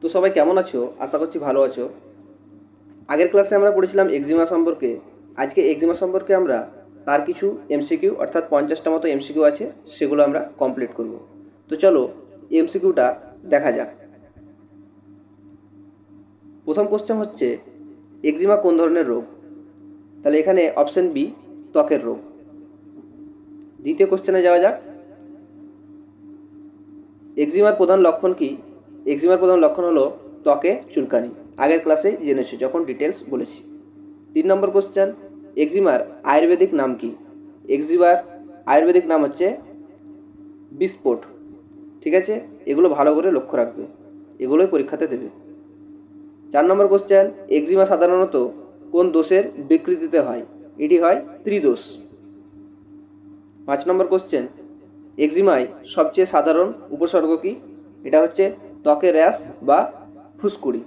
তো সবাই কেমন আছো? আশা করছি ভালো আছো। আগের ক্লাসে আমরা পড়েছিলাম এক্সিমা সম্পর্কে। আজকে এক্সিমা সম্পর্কে আমরা তার কিছু এমসিকিউ অর্থাৎ 50টা মতো এমসিকিউ আছে, সেগুলো আমরা কমপ্লিট করব। তো চলো এমসিকিউটা দেখা যাক। প্রথম কোশ্চেন হচ্ছে, এক্সিমা কোন ধরনের রোগ? তাহলে এখানে অপশন বি, ত্বকের রোগ। দ্বিতীয় কোশ্চেনে যাওয়া যাক। এক্সিমার প্রধান লক্ষণ কি? এক্সিমার প্রধান লক্ষণ হলো ত্বকে চুলকানি। আগের ক্লাসে জেনেছি যখন ডিটেলস বলেছি। 3 নম্বর কোশ্চেন, এক্সিমার আয়ুর্বেদিক নাম কি? এক্সিমার আয়ুর্বেদিক নাম হচ্ছে বিস্ফোট। ঠিক আছে, এগুলো ভালো করে লক্ষ্য রাখবে, এগুলোই পরীক্ষাতে দেবে। 4 নম্বর কোশ্চেন, এক্সিমা সাধারণত কোন দোষের বিকৃতিতে হয়? এটি হয় ত্রিদোষ। 5 নম্বর কোশ্চেন, এক্সিমায় সবচেয়ে সাধারণ উপসর্গ কি? এটা হচ্ছে ত্বকে র্যাশ বা ফুসকুড়ি।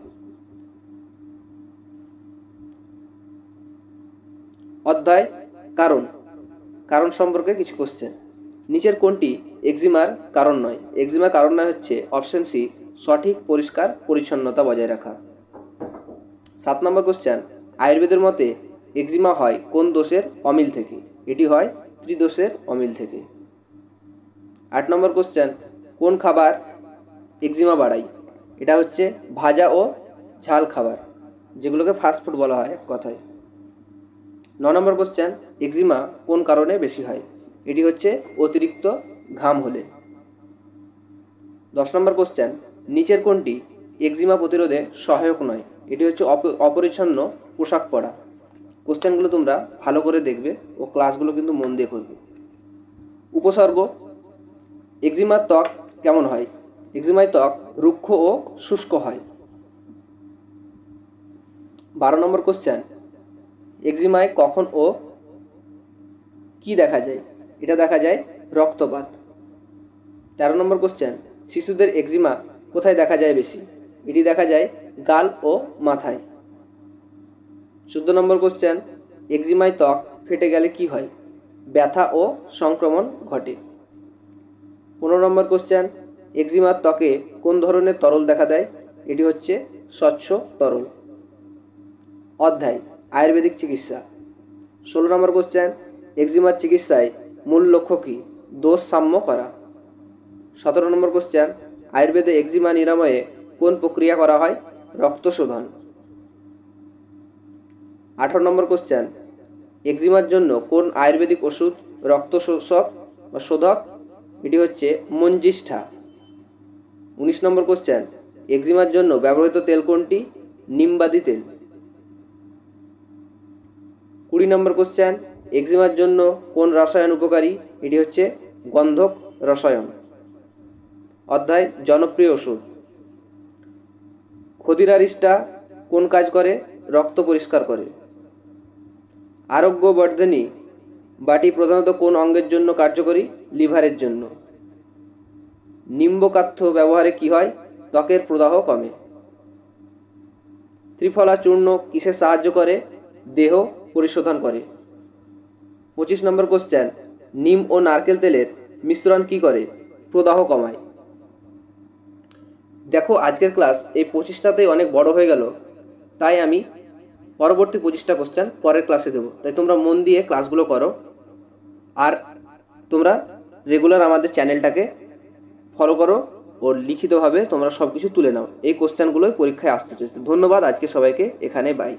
অধ্যায় কারণ, কারণ সম্পর্কে কিছু কোশ্চেন। নিচের কোনটি এক্সিমার কারণ নয়? এক্সিমার কারণ নয় হচ্ছে অপশন সি, সঠিক পরিষ্কার পরিচ্ছন্নতা বজায় রাখা। 7 নম্বর কোশ্চেন, আয়ুর্বেদের মতে এক্সিমা হয় কোন দোষের অমিল থেকে? এটি হয় ত্রিদোষের অমিল থেকে। 8 নম্বর কোশ্চেন, কোন খাবার এক্সিমা বাড়ায়? এটা হচ্ছে ভাজা ও ঝাল খাবার, যেগুলোকে ফাস্টফুড বলা হয় এক কথায়। 9 নম্বর কোশ্চেন, এক্সিমা কোন কারণে বেশি হয়? এটি হচ্ছে অতিরিক্ত ঘাম হলে। 10 নম্বর কোশ্চেন, নিচের কোনটি এক্সিমা প্রতিরোধে সহায়ক নয়? এটি হচ্ছে অপরিচ্ছন্ন পোশাক পরা। কোশ্চেনগুলো তোমরা ভালো করে দেখবে ও ক্লাসগুলো কিন্তু মন দিয়ে করবে। উপসর্গ, এক্সিমার ত্বক কেমন হয়? এক্সিমায় ত্বক রুক্ষ ও শুষ্ক হয়। 12 নম্বর কোশ্চেন, এক্সিমায় কখন ও কি দেখা যায়? এটা দেখা যায় রক্তপাত। 13 নম্বর কোশ্চেন, শিশুদের এক্সিমা কোথায় দেখা যায় বেশি? এটি দেখা যায় গাল ও মাথায়। 14 নম্বর কোশ্চেন, এক্সিমায় ত্বক ফেটে গেলে কি হয়? ব্যথা ও সংক্রমণ ঘটে। 15 নম্বর কোশ্চেন, এক্সিমার ত্বকে কোন ধরনের তরল দেখা দেয়? এটি হচ্ছে স্বচ্ছ তরল। অধ্যায় আয়ুর্বেদিক চিকিৎসা। 16 নম্বর কোশ্চেন, এক্সিমার চিকিৎসায় মূল লক্ষ্য কী? দোষ সাম্য করা। 17 নম্বর কোশ্চেন, আয়ুর্বেদে এক্সিমা নিরাময়ে কোন প্রক্রিয়া করা হয়? রক্ত শোধন। 18 নম্বর কোশ্চেন, এক্সিমার জন্য কোন আয়ুর্বেদিক ওষুধ রক্ত শোষক বা শোধক? এটি হচ্ছে মঞ্জিষ্ঠা। 19 নম্বর কোশ্চেন, এক্সিমার জন্য ব্যবহৃত তেল কোনটি? নিম্বাদি তেল। 20 নম্বর কোশ্চেন, এক্সিমার জন্য কোন রসায়ন উপকারী? এটি হচ্ছে গন্ধক রসায়ন। অধ্যায় জনপ্রিয় ওষুধ। ক্ষতিরারিষ্টা কোন কাজ করে? রক্ত পরিষ্কার করে। আরোগ্যবর্ধিনী বাটি প্রধানত কোন অঙ্গের জন্য কার্যকরী? লিভারের জন্য। নিম্বকাথ্য ব্যবহারে কি হয়? ত্বকের প্রদাহ কমে। ত্রিফলা চূর্ণ কিসে সাহায্য করে? দেহ পরিশোধন করে। 25 নম্বর কোশ্চেন, নিম ও নারকেল তেলের মিশ্রণ কি করে? প্রদাহ কমায়। দেখো আজকের ক্লাস এই 25টাতেই অনেক বড় হয়ে গেল, তাই আমি পরবর্তী 25টা কোশ্চেন পরের ক্লাসে দেবো। তাই তোমরা মন দিয়ে ক্লাসগুলো করো, আর তোমরা রেগুলার আমাদের চ্যানেলটাকে ফলো করো ও লিখিতভাবে তোমরা সব কিছু তুলে নাও। এই কোশ্চেনগুলোই পরীক্ষায় আসতে চলেছে। ধন্যবাদ আজকে সবাইকে, এখানে বাই।